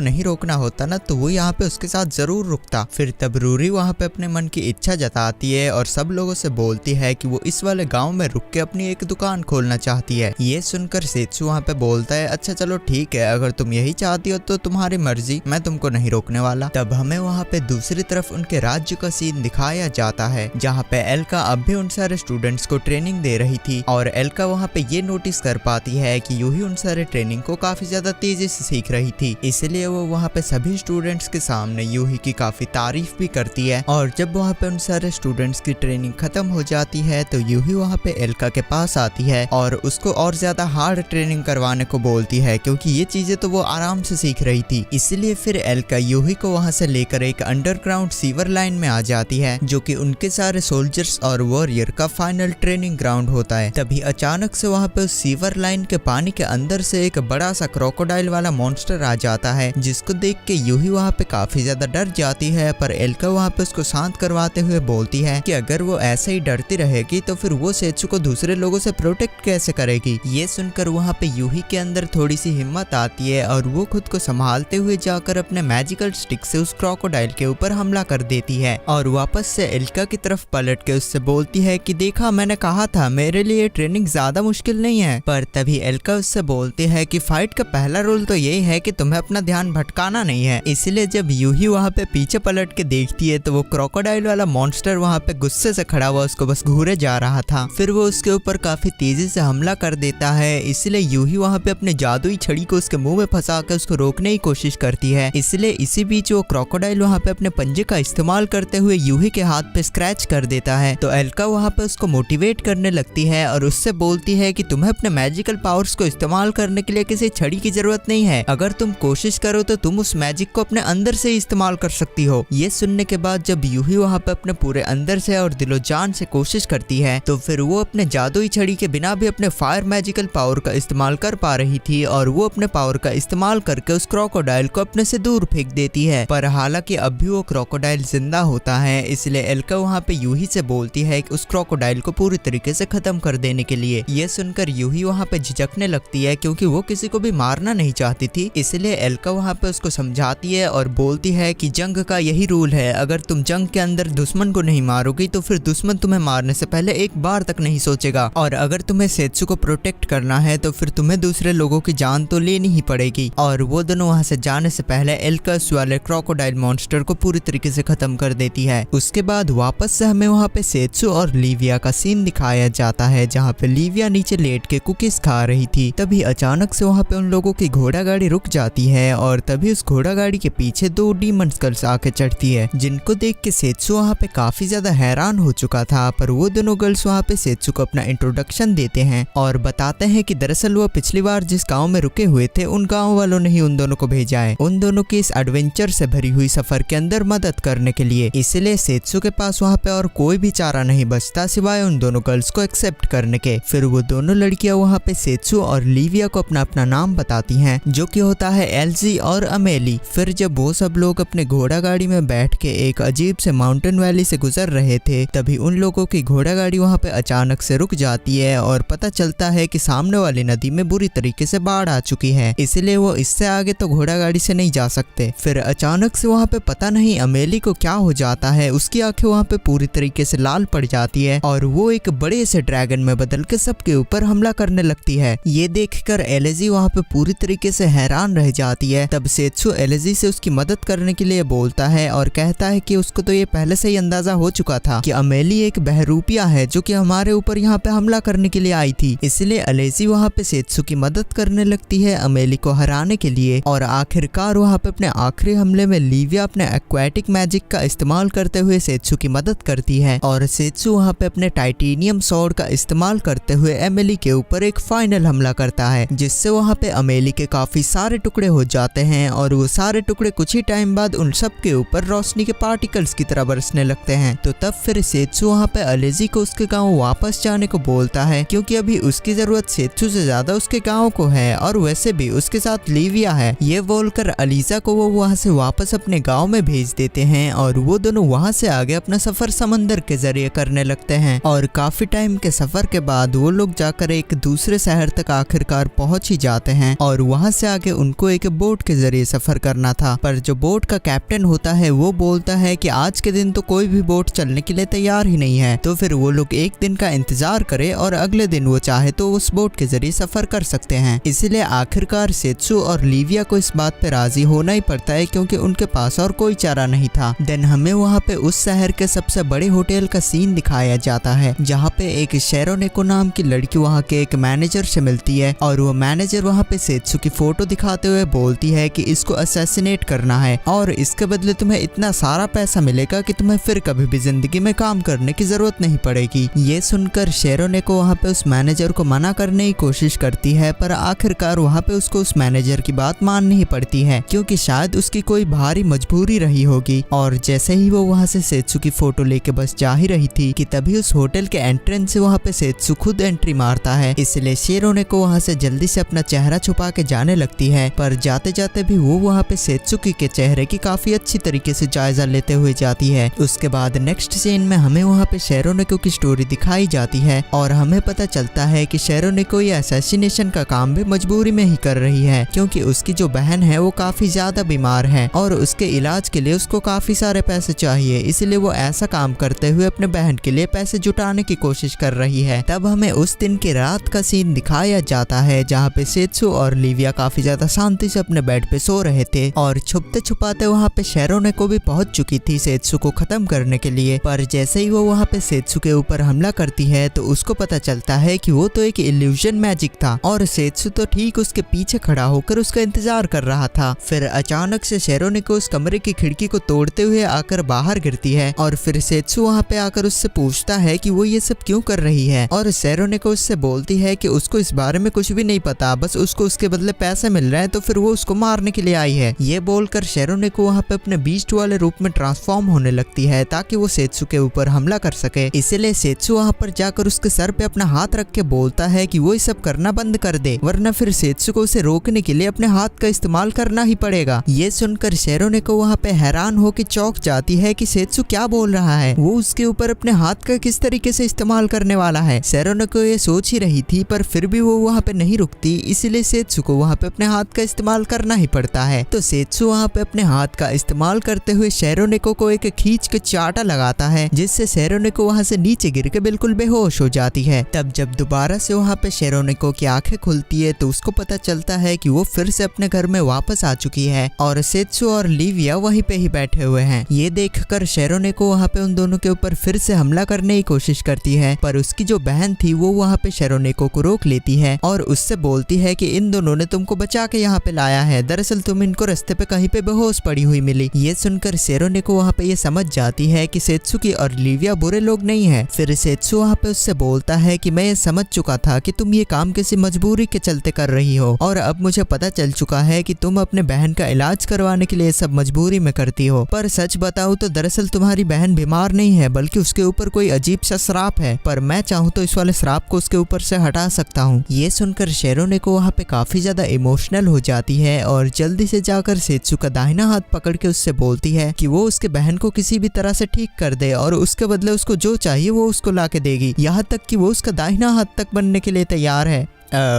नहीं रोकना होता ना तो वो यहाँ पे उसके साथ जरूर रुकता। फिर तब रूरी वहाँ पे अपने मन की इच्छा जताती है और सब लोगों से बोलती है कि वो इस वाले गाँव में रुक के अपनी एक दुकान खोलना चाहती है। ये सुनकर सेत्सु वहाँ पे बोलता है अच्छा चलो ठीक है, अगर तुम यही चाहती हो तो तुम्हारी मर्जी, मैं तुमको नहीं रोकने वाला। तब हमें वहाँ पे दूसरी तरफ उनके राज्य का सीन दिखाया जाता है, जहाँ पे एल्का अब भी उन सारे स्टूडेंट्स को ट्रेनिंग दे रही थी और एल्का वहाँ पे ये नोटिस कर पाती है कि यूही उन सारे ट्रेनिंग को काफी ज्यादा तेजी से सीख रही थी, इसलिए वो वहाँ पे सभी स्टूडेंट्स के सामने यूही की काफी तारीफ भी करती है। और जब वहाँ पे उन सारे स्टूडेंट्स की ट्रेनिंग खत्म हो जाती है तो यूही वहाँ पे एल्का के पास आती है और उसको और ज्यादा हार्ड ट्रेनिंग करवाने को बोलती है, क्योंकि ये चीजें तो वो आराम से सीख रही थी। इसलिए फिर एल्का यूही को वहाँ से लेकर एक अंडरग्राउंड सीवर लाइन में आ जाती है, जो कि उनके सारे सोल्जर्स और वॉरियर का फाइनल ट्रेनिंग ग्राउंड होता है। तभी अचानक से वहाँ पे उस सीवर लाइन के पानी के अंदर से एक बड़ा सा क्रोकोडाइल वाला मॉन्स्टर आ जाता है, जिसको देख के यूही वहाँ पे काफी ज्यादा डर जाती है। पर एल्का वहाँ पे उसको शांत करवाते हुए बोलती है कि अगर वो ऐसे ही डरती रहेगी तो फिर वो सेत्सु को दूसरे लोगों से प्रोटेक्ट कैसे करेगी। ये सुनकर वहाँ पे यूही के अंदर थोड़ी सी हिम्मत आती है और वो खुद को संभालते हुए जाकर अपने मैजिकल स्टिक से उस क्रोकोडाइल के ऊपर हमला कर देती है और वापस से एल्का की तरफ पलट के उससे बोलती है कि देखा मैंने कहा था मेरे लिए ट्रेनिंग ज्यादा मुश्किल नहीं है। पर तभी एल्का उससे बोलती है कि फाइट का पहला रूल तो यही है कि तुम्हें अपना ध्यान भटकाना नहीं है। इसलिए जब यूही वहाँ पे पीछे पलट के देखती है तो वो क्रोकोडाइल वाला मॉन्स्टर वहाँ पे गुस्से से खड़ा हुआ उसको बस घूरे जा रहा था। फिर वो उसके ऊपर काफी तेजी से हमला कर देता है, इसलिए यूही वहाँ पे अपने जादुई छड़ी को उसके मुंह में फंसा कर उसको रोकने की कोशिश करती है। इसलिए इसी बीच वो क्रोकोडाइल वहाँ पे अपने पंजे का इस्तेमाल करते हुए यूही के हाथ पे स्क्रैच कर देता है। तो एल्का वहाँ पे उसको मोटिवेट करने लगती है और उससे बोलती है कि तुम्हें अपने मैजिकल पावर्स को इस्तेमाल करने के लिए किसी छड़ी की जरूरत नहीं है, अगर तुम कोशिश करो तो तुम उस मैजिक को अपने अंदर से ही इस्तेमाल कर सकती हो। ये सुनने के बाद जब यूही वहाँ पे अपने पूरे अंदर से और दिलो जान से कोशिश करती है तो फिर वो अपने जादुई छड़ी के बिना भी अपने फायर मैजिकल पावर का इस्तेमाल कर पा रही थी और वो अपने पावर का इस्तेमाल करके उस क्रोकोडाइल को अपने से दूर फेंक देती है। पर हालांकि अब भी वो क्रोकोडाइल जिंदा होता है, इसलिए एल्का वहाँ पे यूही से बोलती है कि उस क्रोकोडाइल को पूरी तरीके से खत्म कर देने के लिए। ये सुनकर यूही वहाँ पे झिझकने लगती है क्योंकि वो किसी को भी मारना नहीं चाहती थी, इसलिए एल्का वहाँ पे उसको समझाती है और बोलती है कि जंग का यही रूल है, अगर तुम जंग के अंदर दुश्मन को नहीं मारोगी तो फिर दुश्मन तुम्हें मारने से पहले एक बार तक नहीं सोचेगा, और अगर तुम्हें सेत्सु को प्रोटेक्ट करना है तो फिर तुम्हें दूसरे लोगों की जान तो लेनी ही पड़ेगी। और वो दोनों वहाँ से जाने से पहले एल्का उस वाले क्रोकोडाइल मॉन्स्टर को पूरी तरीके से खत्म कर देती है। उसके बाद वापस से हमें वहाँ पे सेत्सु और लीविया का सीन दिखाया जाता है, जहाँ पे लीविया नीचे लेट के कुकीज खा रही थी। तभी अचानक से वहाँ पे उन लोगों की घोड़ा गाड़ी रुक जाती है और तभी उस घोड़ा गाड़ी के पीछे दो डीमन स्कल्स आके चढ़ती है, जिनको देख के सेत्सु वहाँ पे काफी ज्यादा हैरान हो चुका था। पर वो दोनों गर्ल्स वहाँ पे सेत्सु को अपना इंट्रोडक्शन देते हैं और बताते हैं कि दरअसल वो पिछली बार जिस गांव में रुके हुए थे उन गांव वालों ने ही उन दोनों को भेजा है, उन दोनों की इस एडवेंचर से भरी हुई सफर के अंदर मदद करने के लिए। इसलिए सेत्सु के पास वहाँ पे और कोई भी चारा नहीं बचता सिवाय उन दोनों गर्ल्स को एक्सेप्ट करने के। फिर वो दोनों लड़कियां वहाँ पे सेत्सु और लीविया को अपना अपना नाम बताती हैं, जो कि होता है एल्जी और अमेली। फिर जब वो सब लोग अपने घोड़ा गाड़ी में बैठ के एक अजीब से माउंटेन वैली से गुजर रहे थे, तभी उन लोगों की घोड़ा गाड़ी वहाँ पे अचानक से रुक जाती है और पता चलता है कि सामने वाली नदी में बुरी तरीके से बाढ़ आ चुकी है, इसलिए वो इससे आगे तो घोड़ा गाड़ी से नहीं जा सकते। फिर अचानक से वहाँ पे पता नहीं अमेली को क्या हो जाता है, उसकी आंखें वहाँ पे पूरी तरीके से लाल पड़ जाती है और वो एक बड़े से ड्रैगन में बदल के सबके ऊपर हमला करने लगती है। ये देखकर एलेजी वहाँ पे पूरी तरीके से हैरान रह जाती है। तब सेत्सु एलेजी से उसकी मदद करने के लिए बोलता है और कहता है कि उसको तो ये पहले से ही अंदाजा हो चुका था कि अमेली एक बहरूपिया है जो कि हमारे ऊपर यहाँ पे हमला करने के लिए आई थी, इसलिए एलेजी वहाँ पे सेत्सु की मदद करने लगती है अमेली को हराने के लिए। और आखिरकार वहाँ पे अपने आखिरी हमले में लीविया अपने एक्वाटिक मैजिक का इस्तेमाल करते हुए सेत्सु की मदद करती है और सेत्सु वहाँ पे अपने टाइटेनियम सॉर्ड का इस्तेमाल करते हुए एमिली के ऊपर एक फाइनल हमला करता है, जिससे वहाँ पे अमेली के काफी सारे टुकड़े हो जाते हैं और वो सारे टुकड़े कुछ ही टाइम बाद उन सब के ऊपर रोशनी के पार्टिकल्स की तरह बरसने लगते हैं। तो तब फिर सेत्सु वहाँ पे एलेजी को उसके गाँव वापस जाने को बोलता है, क्योंकि अभी उसकी जरूरत सेत्सु से ज्यादा उसके गाँव को है और वैसे भी उसके साथ लीविया है। ये बोलकर अलीजा को वो वहाँ से वापस अपने गाँव में भेज देते हैं और वो दोनों वहाँ से आगे अपना सफर समंदर के जरिए करने लगते हैं। और काफी टाइम के सफर के बाद वो लोग जाकर एक दूसरे शहर तक आखिरकार पहुंच ही जाते हैं और वहां से आगे उनको एक बोट के जरिए सफर करना था। पर जो बोट का कैप्टन होता है वो बोलता है कि आज के दिन तो कोई भी बोट चलने के लिए तैयार ही नहीं है, तो फिर वो लोग एक दिन का इंतजार करे और अगले दिन वो चाहे तो उस बोट के जरिए सफर कर सकते हैं। इसलिए आखिरकार सेत्सु और लीविया को इस बात पे राजी होना ही पड़ता है, क्योंकि उनके पास और कोई चारा नहीं था। देन हमें वहाँ पे उस शहर के सबसे बड़े होटल का सीन दिखाया जाता है, जहाँ पे एक शेरोनेको नाम की लड़की वहाँ के एक मैनेजर से मिलती है और वो मैनेजर वहाँ पे सेत्सु की फोटो दिखाते हुए बोलती है कि इसको असैसिनेट करना है और इसके बदले तुम्हें इतना सारा पैसा मिलेगा कि तुम्हें फिर कभी भी जिंदगी में काम करने की जरूरत नहीं पड़ेगी। ये सुनकर शेरोनेको वहाँ पे उस मैनेजर को मना करने की कोशिश करती है, पर आखिरकार वहाँ पे उसको उस मैनेजर की बात माननी ही पड़ती है, क्योंकि शायद उसकी कोई भारी मजबूरी रही होगी। और जैसे ही वो वहाँ से सेत्सु की फोटो लेके बस जा ही रही थी कि तभी उस होटल के एंट्रेंस से वहाँ पे सेत्सु खुद एंट्री मारता है, इसलिए शेरोनेको वहाँ से जल्दी से अपना चेहरा छुपा के जाने लगती है। पर जाते जाते भी वो वहाँ पे सेत्सुकी के चेहरे की काफी अच्छी तरीके से जायजा लेते हुए जाती है। उसके बाद नेक्स्ट सीन में हमें वहाँ पे शेरोनेको की स्टोरी दिखाई जाती है और हमें पता चलता है कि शेरोनेको ये असैसिनेशन का काम भी मजबूरी में ही कर रही है, क्योंकि उसकी जो बहन है वो काफी ज्यादा बीमार है और उसके इलाज के लिए उसको काफी सारे पैसे चाहिए, इसलिए वो ऐसा काम करते हुए अपने बहन के लिए पैसे जुटाने की कोशिश कर रही है। तब हमें उस दिन की रात का सीन दिखाया जाता है, जहाँ पे सेत्सु और लीविया काफी ज्यादा शांति से अपने बेड पे सो रहे थे और छुपते छुपाते वहाँ पे शेरोनेको भी पहुंच चुकी थी सेत्सु को खत्म करने के लिए। पर जैसे ही वो वहाँ पे सेत्सु के ऊपर हमला करती है तो उसको पता चलता है कि वो तो एक इल्यूजन मैजिक था और सेत्सु तो ठीक उसके पीछे खड़ा होकर उसका इंतजार कर रहा था। फिर अचानक से शेरोनेको उस कमरे की खिड़की को तोड़ते हुए आकर बाहर गिरती है और फिर सेत्सु वहाँ पे आकर उससे पूछता है कि वो ये सब क्यों कर रही है और सेरोनेको उससे बोलती है कि उसको इस बारे में कुछ भी नहीं पता, बस उसको उसके बदले पैसे मिल रहे हैं तो फिर वो उसको मारने के लिए आई है। ये बोलकर सेरोनेको वहाँ पे अपने बीस्ट वाले रूप में ट्रांसफॉर्म होने लगती है ताकि वो सेत्सु के ऊपर हमला कर सके। इसीलिए सेत्सु वहाँ पर जाकर उसके सर पे अपना हाथ रख के बोलता है कि वो ये सब करना बंद कर दे, वरना फिर सेत्सु को उसे रोकने के लिए अपने हाथ का इस्तेमाल करना ही पड़ेगा। ये सुनकर सेरोनेको वहाँ पे हैरान होकर चौंक जाती है कि सेत्सु क्या बोल रहा है, वो उसके ऊपर अपने हाथ का किस तरीके से इस्तेमाल करने वाला है। सेरोनेको ये सोच ही रही थी पर फिर भी वो वहाँ पे नहीं रुकती, इसीलिए सेत्सु को वहाँ पे अपने हाथ का इस्तेमाल करना ही पड़ता है। तो सेत्सु वहाँ पे अपने हाथ का इस्तेमाल करते हुए सेरोनेको को एक खींच के चाटा लगाता है, जिससे सेरोनेको वहाँ से नीचे गिर के बिल्कुल बेहोश हो जाती है। तब जब दोबारा से वहाँ पे सेरोनेको की आंखें खुलती है तो उसको पता चलता है कि वो फिर से अपने घर में वापस आ चुकी है और सेत्सु और लिविया वहीं पे ही बैठे हुए हैं। ये देखकर सेरोनेको वहाँ पे उन दोनों के ऊपर फिर से हमला करने की कोशिश करती है, पर उसकी जो बहन थी वो वहाँ पे सेरोनेको को रोक लेती है और उससे बोलती है कि इन दोनों ने तुमको बचा के यहाँ पे लाया है, दरअसल तुम इनको रास्ते पे कहीं पे बेहोश पड़ी हुई मिली। ये सुनकर सेरोनेको वहाँ पे ये समझ जाती है कि सेत्सुकी और लिविया बुरे लोग नहीं है। फिर सेत्सु वहाँ पे उससे बोलता है कि मैं ये समझ चुका था कि तुम ये काम किसी मजबूरी के चलते कर रही हो और अब मुझे पता चल चुका है कि तुम अपने बहन का इलाज करवाने के लिए सब मजबूरी में करती हो, पर सच बताऊं तो दरअसल तुम्हारी बहन बीमार नहीं है बल्कि उसके ऊपर कोई अजीब सा श्राप है, पर मैं चाहूँ तो इस वाले श्राप को उसके ऊपर से हटा सकता हूँ। ये सुनकर सेरोनेको वहाँ पे काफी ज्यादा इमोशनल हो जाती है और जल्दी से जाकर सेत्सु का दाहिना हाथ पकड़ के उससे बोलती है कि वो उसके बहन को किसी भी तरह से ठीक कर दे और उसके बदले उसको जो चाहिए वो उसको ला के देगी, यहाँ तक कि वो उसका दाहिना हाथ तक बनने के लिए तैयार है।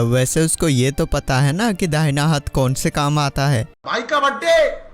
वैसे उसको ये तो पता है ना कि दाहिना हाथ कौन से काम आता है, भाई का बर्थडे।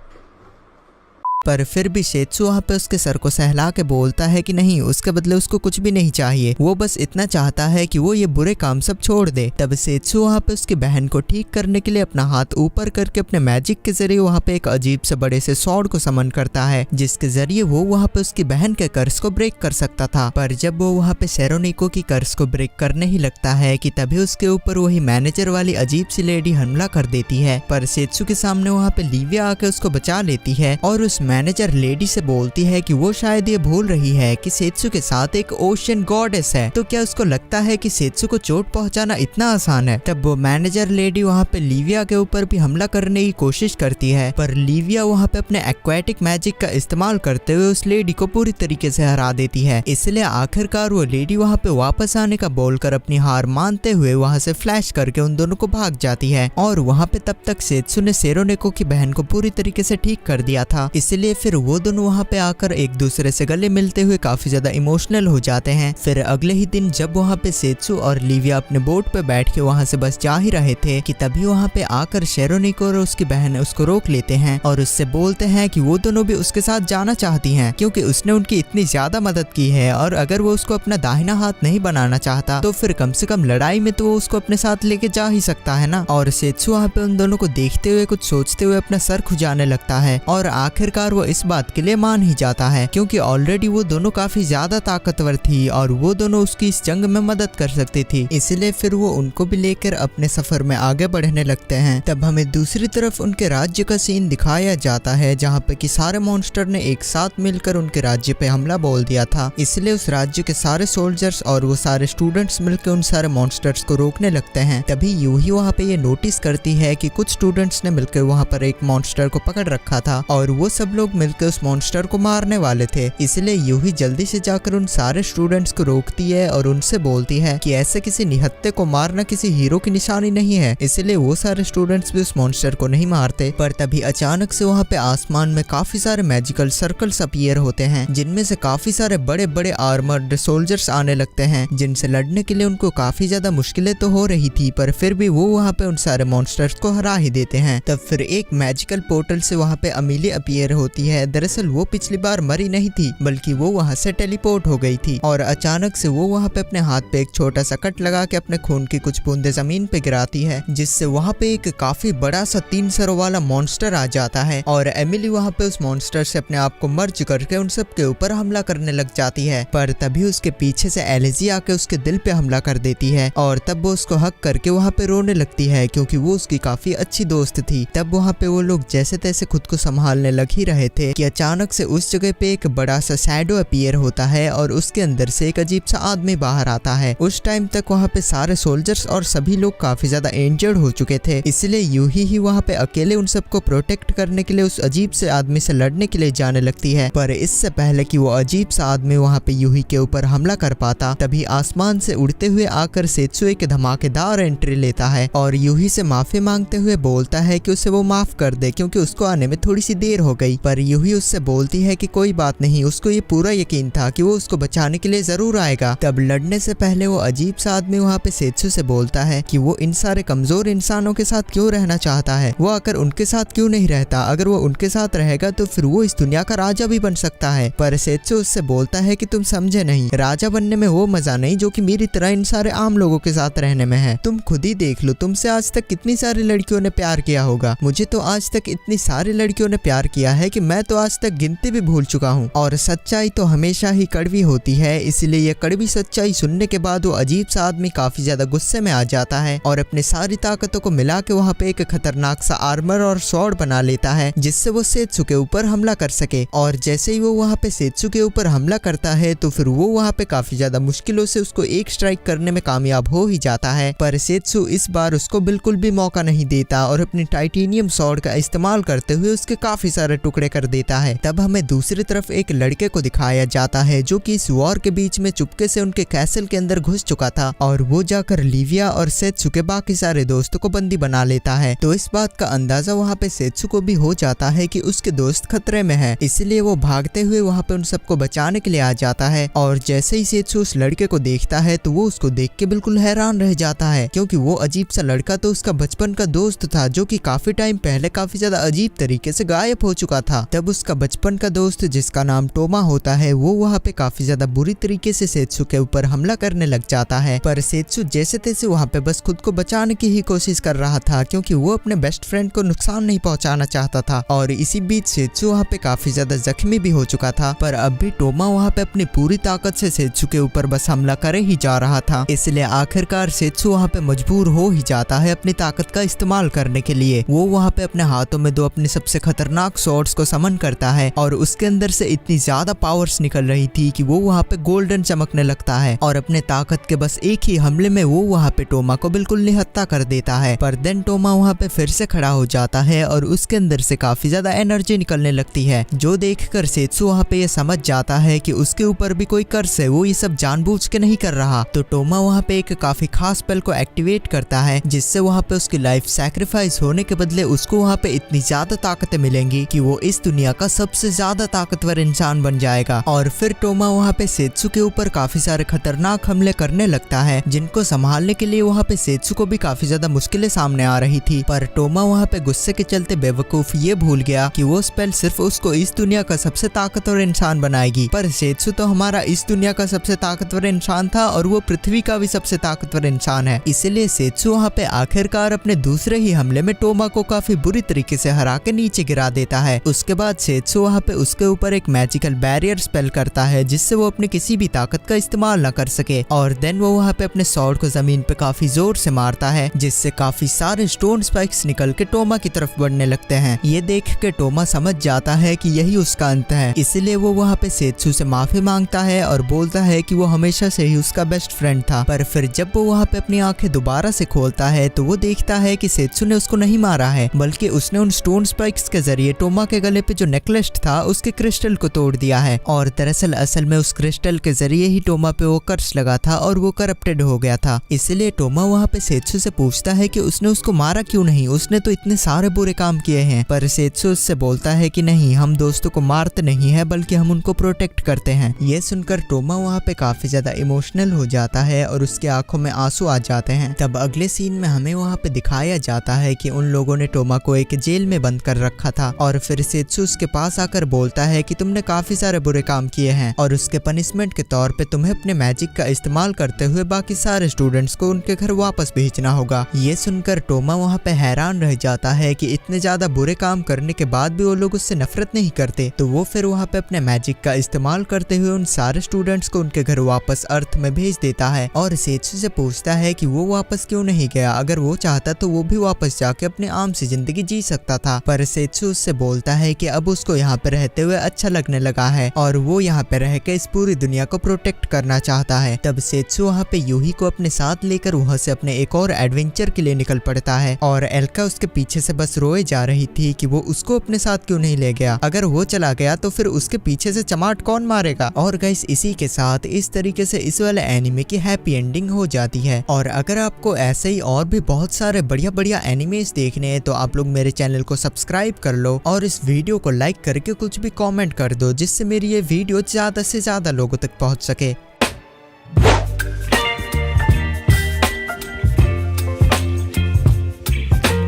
पर फिर भी सेत्सु वहाँ पे उसके सर को सहला के बोलता है कि नहीं, उसके बदले उसको कुछ भी नहीं चाहिए, वो बस इतना चाहता है कि वो ये बुरे काम सब छोड़ दे। तब सेत्सु वहाँ पे उसकी बहन को ठीक करने के लिए अपना हाथ ऊपर करके अपने मैजिक के जरिए वहाँ पे एक अजीब से बड़े से स्वॉर्ड को समन करता है, जिसके जरिए वो वहाँ पे उसकी बहन के कर्ज को ब्रेक कर सकता था। पर जब वो वहाँ पे सेरोनेको की कर्ज को ब्रेक करने ही लगता है कि तभी उसके ऊपर वही मैनेजर वाली अजीब सी लेडी हमला कर देती है, पर सेत्सु के सामने वहाँ पे लिविया आके उसको बचा लेती है और उस मैनेजर लेडी से बोलती है कि वो शायद ये भूल रही है कि सेत्सु के साथ एक ओशियन गॉडेस है, तो क्या उसको लगता है कि सेत्सु को चोट पहुंचाना इतना आसान है। तब वो मैनेजर लेडी वहाँ पे लिविया के ऊपर भी हमला करने की कोशिश करती है, पर लिविया वहाँ पे अपने एक्वाटिक मैजिक का इस्तेमाल करते हुए उस लेडी को पूरी तरीके से हरा देती है। इसलिए आखिरकार वो लेडी वहाँ पे वापस आने का बोलकर अपनी हार मानते हुए वहाँ से फ्लैश करके उन दोनों को भाग जाती है और वहाँ पे तब तक सेत्सु ने सेरोनेको की बहन को पूरी तरीके से ठीक कर दिया था। इसलिए फिर वो दोनों वहाँ पे आकर एक दूसरे से गले मिलते हुए काफी ज्यादा इमोशनल हो जाते हैं। फिर अगले ही दिन जब वहाँ पे सेत्सु और लिविया अपने बोट पे बैठ के वहाँ से बस जा ही रहे थे कि तभी वहाँ पे आकर सेरोनेको और उसकी बहन उसको रोक लेते हैं और उससे बोलते हैं कि वो दोनों भी उसके साथ जाना चाहती हैं क्योंकि उसने उनकी इतनी ज्यादा मदद की है और अगर वो उसको अपना दाहिना हाथ नहीं बनाना चाहता तो फिर कम से कम लड़ाई में तो वो उसको अपने साथ लेके जा ही सकता है ना। और सेत्सु वहाँ पे उन दोनों को देखते हुए कुछ सोचते हुए अपना सर खुजाने लगता है और आखिरकार वो इस बात के लिए मान ही जाता है क्योंकि ऑलरेडी वो दोनों काफी ज्यादा ताकतवर थी और वो दोनों उसकी इस जंग में मदद कर सकती थी, इसलिए फिर वो उनको भी लेकर अपने सफर में आगे बढ़ने लगते हैं। तब हमें दूसरी तरफ उनके राज्य का सीन दिखाया जाता है जहाँ पे कि सारे मॉन्स्टर ने एक साथ मिलकर उनके राज्य पे हमला बोल दिया था, इसलिए उस राज्य के सारे सोल्जर्स और वो सारे स्टूडेंट्स मिलकर उन सारे मॉन्स्टर्स को रोकने लगते हैं। तभी यूही वहाँ पे ये नोटिस करती है कि कुछ स्टूडेंट्स ने मिलकर वहाँ पर एक मॉन्स्टर को पकड़ रखा था और वो सब लोग मिलकर उस मॉन्स्टर को मारने वाले थे, इसलिए यूही जल्दी से जाकर उन सारे स्टूडेंट्स को रोकती है और उनसे बोलती है कि ऐसे किसी निहत्थे को मारना किसी हीरो की निशानी नहीं है, इसलिए वो सारे स्टूडेंट्स भी उस मॉन्स्टर को नहीं मारते। पर तभी अचानक से वहाँ पे आसमान में काफी सारे मैजिकल सर्कल्स अपीयर होते हैं जिनमें से काफी सारे बड़े बड़े आर्मर्ड सोल्जर्स आने लगते हैं जिनसे लड़ने के लिए उनको काफी ज्यादा मुश्किलें तो हो रही थी, पर फिर भी वो वहाँ पे उन सारे मॉन्स्टर्स को हरा ही देते हैं। तब फिर एक मैजिकल पोर्टल से वहाँ पे अमीली अपीयर होती है। दरअसल वो पिछली बार मरी नहीं थी बल्कि वो वहाँ से टेलीपोर्ट हो गई थी और अचानक से वो वहाँ पे अपने हाथ पे एक छोटा सा कट लगा के अपने खून की कुछ बूंदे जमीन पे गिराती है, जिससे वहाँ पे एक काफी बड़ा सा 3 सरों वाला मॉन्स्टर आ जाता है और एमिली वहाँ पे उस मॉन्स्टर से अपने आप को मर्ज करके उन सब के ऊपर हमला करने लग जाती है। पर तभी उसके पीछे से एलिजी आके उसके दिल पे हमला कर देती है और तब वो उसको हक करके वहाँ पे रोने लगती है क्योंकि वो उसकी काफी अच्छी दोस्त थी। तब वहाँ पे वो लोग जैसे तैसे खुद को संभालने लग ही रहे थे कि अचानक से उस जगह पे एक बड़ा सा शैडो अपीयर होता है और उसके अंदर से एक अजीब सा आदमी बाहर आता है। उस टाइम तक वहाँ पे सारे सोल्जर्स और सभी लोग काफी ज्यादा इंजर्ड हो चुके थे, इसलिए यूही ही वहाँ पे अकेले उन सबको प्रोटेक्ट करने के लिए उस अजीब से आदमी से लड़ने के लिए जाने लगती है। पर इससे पहले कि वो अजीब सा आदमी वहाँ पे यूही के ऊपर हमला कर पाता, तभी आसमान से उड़ते हुए आकर सेत्सु एक धमाकेदार एंट्री लेता है और यूही से माफी मांगते हुए बोलता है कि उसे वो माफ कर दे क्योंकि उसको आने में थोड़ी सी देर हो गई। पर यूही उससे बोलती है कि कोई बात नहीं, उसको ये पूरा यकीन था कि वो उसको बचाने के लिए जरूर आएगा। तब लड़ने से पहले वो अजीब सा आदमी वहाँ पे सेत्सु से बोलता है कि वो इन सारे कमजोर इंसानों के साथ क्यों रहना चाहता है, वो आकर उनके साथ क्यों नहीं रहता। अगर वो उनके साथ रहेगा तो फिर वो इस दुनिया का राजा भी बन सकता है। पर सेत्सु उससे बोलता है कि तुम समझे नहीं, राजा बनने में वो मजा नहीं जो कि मेरी तरह इन सारे आम लोगों के साथ रहने में है। तुम खुद ही देख लो, तुमसे आज तक कितनी सारी लड़कियों ने प्यार किया होगा, मुझे तो आज तक इतनी सारी लड़कियों ने प्यार किया है कि मैं तो आज तक गिनती भी भूल चुका हूँ। और सच्चाई तो हमेशा ही कड़वी होती है, इसलिए ये कड़वी सच्चाई सुनने के बाद वो अजीब सा आदमी काफी ज्यादा गुस्से में आ जाता है और अपनी सारी ताकतों को मिला के वहाँ पे एक खतरनाक सा आर्मर और स्वॉर्ड बना लेता है जिससे वो सेत्सु के ऊपर हमला कर सके। और जैसे ही वो वहाँ पे सेत्सु के ऊपर हमला करता है तो फिर वो वहाँ पे काफी ज्यादा मुश्किलों से उसको एक स्ट्राइक करने में कामयाब हो ही जाता है। पर सेत्सु इस बार उसको बिल्कुल भी मौका नहीं देता और अपनी टाइटेनियम स्वॉर्ड का इस्तेमाल करते हुए उसके काफी सारे टुकड़े कर देता है। तब हमें दूसरी तरफ एक लड़के को दिखाया जाता है जो कि इस वॉर के बीच में चुपके से उनके कैसल के अंदर घुस चुका था और वो जाकर लिविया और सेत्सु के बाकी सारे दोस्तों को बंदी बना लेता है। तो इस बात का अंदाजा वहाँ पे सेत्सु को भी हो जाता है कि उसके दोस्त खतरे में है, इसलिए वो भागते हुए वहाँ पे उन सबको बचाने के लिए आ जाता है। और जैसे ही सेत्सु उस लड़के को देखता है तो वो उसको देख के बिल्कुल हैरान रह जाता है क्योंकि वो अजीब सा लड़का तो उसका बचपन का दोस्त था जो कि काफी टाइम पहले काफी ज्यादा अजीब तरीके से गायब हो चुका था। तब उसका बचपन का दोस्त जिसका नाम टोमा होता है वो वहाँ पे काफी ज्यादा बुरी तरीके से सेत्सु के ऊपर हमला करने लग जाता है। पर सेत्सु जैसे तैसे वहाँ पे बस खुद को बचाने की ही कोशिश कर रहा था क्योंकि वो अपने बेस्ट फ्रेंड को नुकसान नहीं पहुंचाना चाहता था। और इसी बीच सेत्सु वहाँ पे काफी ज्यादा जख्मी भी हो चुका था, पर अब भी टोमा वहाँ पे अपनी पूरी ताकत से सेत्सु के ऊपर बस हमला करे ही जा रहा था। इसलिए आखिरकार सेत्सु वहाँ पे मजबूर हो ही जाता है अपनी ताकत का इस्तेमाल करने के लिए। वो वहाँ पे अपने हाथों में दो अपने सबसे खतरनाक स्वॉर्ड्स को समन करता है और उसके अंदर से इतनी ज्यादा पावर्स निकल रही थी कि वो वहाँ पे गोल्डन चमकने लगता है और अपने ताकत के बस एक ही हमले में वो वहाँ पे टोमा को बिल्कुल निहत्था कर देता है। पर देन टोमा वहाँ पे फिर से खड़ा हो जाता है और उसके अंदर से काफी ज्यादा एनर्जी निकलने लगती है, जो देखकर सेत्सु वहाँ पे ये समझ जाता है कि उसके ऊपर भी कोई कर्स है, वो ये सब जानबूझ के नहीं कर रहा। तो टोमा वहाँ पे एक काफी खास स्पेल को एक्टिवेट करता है जिससे वहाँ पे उसकी लाइफ सैक्रिफाइस होने के बदले उसको वहाँ पे इतनी ज्यादा ताकतें मिलेंगी कि वो इस दुनिया का सबसे ज्यादा ताकतवर इंसान बन जाएगा। और फिर टोमा वहाँ पे सेत्सु के ऊपर काफी सारे खतरनाक हमले करने लगता है जिनको संभालने के लिए वहाँ पे सेत्सु को भी काफी ज्यादा मुश्किलें सामने आ रही थी। पर टोमा वहाँ पे गुस्से के चलते बेवकूफ ये भूल गया कि वो स्पेल सिर्फ उसको इस दुनिया का सबसे ताकतवर इंसान बनाएगी। पर सेत्सु तो हमारा इस दुनिया का सबसे ताकतवर इंसान था और वो पृथ्वी का भी सबसे ताकतवर इंसान है, इसलिए सेत्सु वहाँ पे आखिरकार अपने दूसरे ही हमले में टोमा को काफी बुरी तरीके से हरा के नीचे गिरा देता है। उसके बाद सेत्सु वहाँ पे उसके ऊपर एक मैजिकल बैरियर स्पेल करता है जिससे वो अपनी किसी भी ताकत का इस्तेमाल न कर सके। और देन वो वहाँ पे अपने स्वॉर्ड को जमीन पे काफी जोर से मारता है जिससे काफी सारे स्टोन स्पाइक्स निकल के टोमा की तरफ बढ़ने लगते हैं। ये देख के टोमा समझ जाता है कि यही उसका अंत है, इसलिए वो वहाँ पे सेत्सु से माफी मांगता है और बोलता है कि वो हमेशा से ही उसका बेस्ट फ्रेंड था। पर फिर जब वो वहाँ पे अपनी आंखें दोबारा से खोलता है तो वो देखता है कि सेत्सु ने उसको नहीं मारा है, बल्कि उसने उन स्टोन स्पाइक्स के जरिए टोमा के गले पे जो नेकलेस था उसके क्रिस्टल को तोड़ दिया है। और दरअसल असल में उस क्रिस्टल के जरिए ही टोमा पे वो कर्स लगा था और वो करप्टेड हो गया था। इसलिए टोमा वहाँ पे सेत्सु से पूछता है कि उसने उसको मारा क्यों नहीं, उसने तो इतने सारे बुरे काम किए हैं। पर सेत्सु उससे बोलता है कि नहीं, हम दोस्तों को मारते नहीं है बल्कि हम उनको प्रोटेक्ट करते हैं। ये सुनकर टोमा वहाँ पे काफी ज्यादा इमोशनल हो जाता है और उसके आंखों में आंसू आ जाते हैं। तब अगले सीन में हमें वहाँ पे दिखाया जाता है कि उन लोगों ने टोमा को एक जेल में बंद कर रखा था और फिर सेत्सु उसके पास आकर बोलता है कि तुमने काफी सारे बुरे काम किए हैं और उसके पनिशमेंट के तौर पे तुम्हें अपने मैजिक का इस्तेमाल करते हुए बाकी सारे स्टूडेंट्स को उनके घर वापस भेजना होगा। ये सुनकर टोमा वहाँ पे हैरान रह जाता है कि इतने ज्यादा बुरे काम करने के बाद भी वो लोग उससे नफरत नहीं करते। तो वो फिर वहाँ पे अपने मैजिक का इस्तेमाल करते हुए उन सारे स्टूडेंट्स को उनके घर वापस अर्थ में भेज देता है और सेत्सु से पूछता है कि वो वापस क्यों नहीं गया, अगर वो चाहता तो वो भी वापस जाके अपने आम से जिंदगी जी सकता था। पर सेत्सु उससे बोलता है है कि अब उसको यहाँ पे रहते हुए अच्छा लगने लगा है और वो यहाँ पे रह के इस पूरी दुनिया को प्रोटेक्ट करना चाहता है। तब सेत्सु वहाँ पे यूही को अपने साथ लेकर वहाँ से अपने एक और एडवेंचर के लिए निकल पड़ता है और एल्का उसके पीछे से बस रोए जा रही थी कि वो उसको अपने साथ क्यों नहीं ले गया। अगर वो चला गया तो फिर उसके पीछे से चमाट कौन मारेगा। और गाइस इसी के साथ इस तरीके से इस वाले एनिमे की हैप्पी एंडिंग हो जाती है। और अगर आपको ऐसे ही और भी बहुत सारे बढ़िया बढ़िया एनिमेस देखने हैं तो आप लोग मेरे चैनल को सब्सक्राइब कर लो और इस वीडियो को लाइक करके कुछ भी कमेंट कर दो जिससे मेरी ये वीडियो ज्यादा से ज्यादा लोगों तक पहुंच सके।